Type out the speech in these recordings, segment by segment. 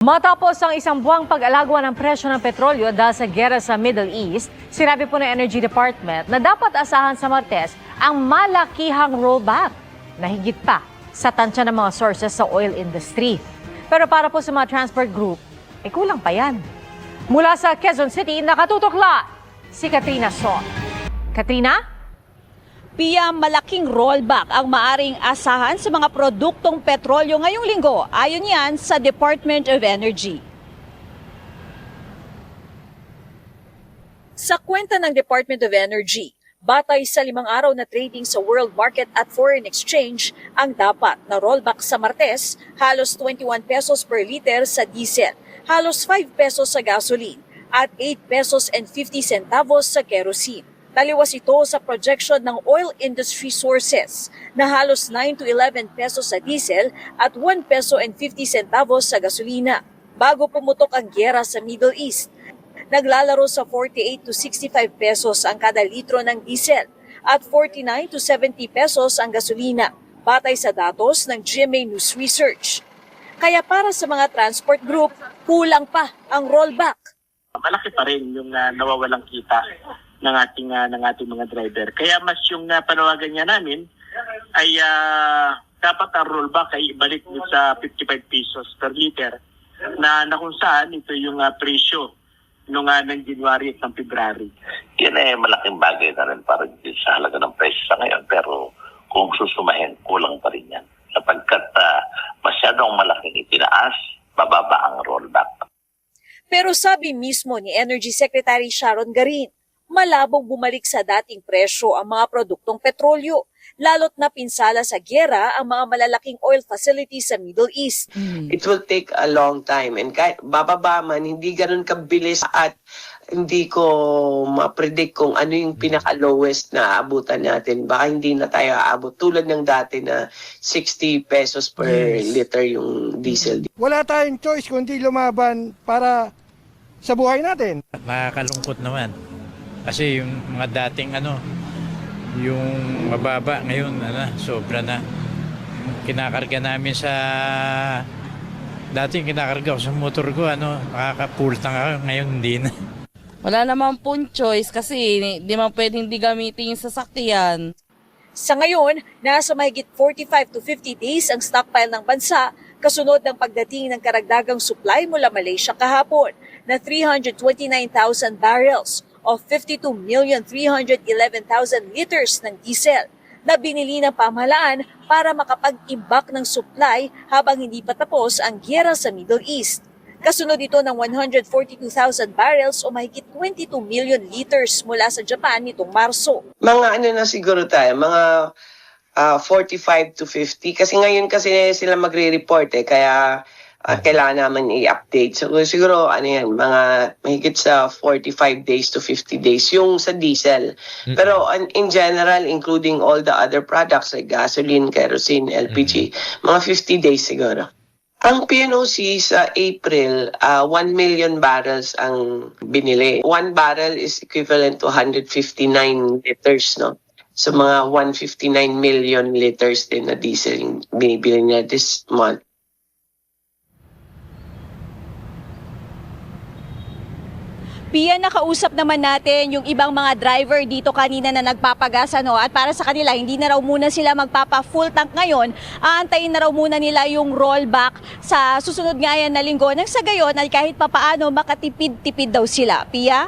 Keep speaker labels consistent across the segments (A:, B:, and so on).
A: Matapos ang isang buwang pag-alagwa ng presyo ng petrolyo dahil sa giyera sa Middle East, sinabi po ng Energy Department na dapat asahan sa Martes ang malakihang rollback na higit pa sa tansya ng mga sources sa oil industry. Pero para po sa mga transport group, kulang pa yan. Mula sa Quezon City, nakatutukla si Katrina Son. Katrina?
B: Pia, malaking rollback ang maaring asahan sa mga produktong petrolyo ngayong linggo. Ayon yan sa Department of Energy. Sa kwenta ng Department of Energy, batay sa 5 araw na trading sa world market at foreign exchange, ang dapat na rollback sa Martes, halos 21 pesos per liter sa diesel, halos 5 pesos sa gasoline, at 8 pesos and 50 centavos sa kerosene. Taliwas ito sa projection ng oil industry sources na halos 9 to 11 pesos sa diesel at 1 peso and 50 centavos sa gasolina. Bago pumutok ang giyera sa Middle East, naglalaro sa 48 to 65 pesos ang kada litro ng diesel at 49 to 70 pesos ang gasolina, batay sa datos ng GMA News Research. Kaya para sa mga transport group, kulang pa ang rollback.
C: Malaki pa rin yung nawawalang kita ng ating mga driver. Kaya mas yung panawagan niya namin ay dapat ang rollback ay ibalik sa 55 pesos per liter na kung saan ito yung presyo ng January at ng February.
D: Yan ay malaking bagay na rin para sa halaga ng presyo sa ngayon, pero kung susumahin, kulang pa rin yan. Sapagkat masyadong malaking itinaas, bababa ang rollback.
B: Pero sabi mismo ni Energy Secretary Sharon Garin, malabong bumalik sa dating presyo ang mga produktong petrolyo, lalo't napinsala sa giyera ang mga malalaking oil facilities sa Middle East.
E: It will take a long time, and kahit bababa man, hindi ganun kabilis at hindi ko ma-predict kung ano yung pinaka-lowest na abutan natin. Baka hindi na tayo aabot tulad ng dati na 60 pesos per liter yung diesel.
F: Wala tayong choice kundi lumaban para sa buhay natin.
G: Nakakalungkot naman. Kasi yung mga dating yung mababa ngayon, sobra na. Kinakarga namin sa, dating kinakarga ko sa motor ko, nakaka-full tank ako, ngayon hindi na.
H: Wala naman pong choice kasi di man pwedeng di gamitin yung sasakyan.
B: Sa ngayon, nasa mahigit 45 to 50 days ang stockpile ng bansa kasunod ng pagdating ng karagdagang supply mula Malaysia kahapon na 329,000 barrels o 52,311,000 liters ng diesel na binili ng pamahalaan para makapag-imbak ng supply habang hindi pa tapos ang giyera sa Middle East. Kasunod ito ng 142,000 barrels o mahigit 22 million liters mula sa Japan nitong Marso.
E: Mga na siguro tayo, mga 45 to 50. Kasi ngayon kasi sila magre-report kaya kailangan naman i-update. So siguro mga mahigit sa 45 days to 50 days yung sa diesel. Pero in general, including all the other products like gasoline, kerosene, LPG, mga 50 days siguro. Ang PNOC sa April, 1 million barrels ang binili. 1 barrel is equivalent to 159 liters, no? So mga 159 million liters din na diesel yung binibili niya this month.
B: Pia, nakausap naman natin yung ibang mga driver dito kanina na nagpapagas at para sa kanila hindi na raw muna sila magpapa-full tank ngayon, aantayin na raw muna nila yung rollback sa susunod nga yan na linggo nang sa gayon ay kahit papaano makatipid-tipid daw sila. Pia?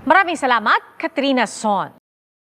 A: Maraming salamat, Katrina Son.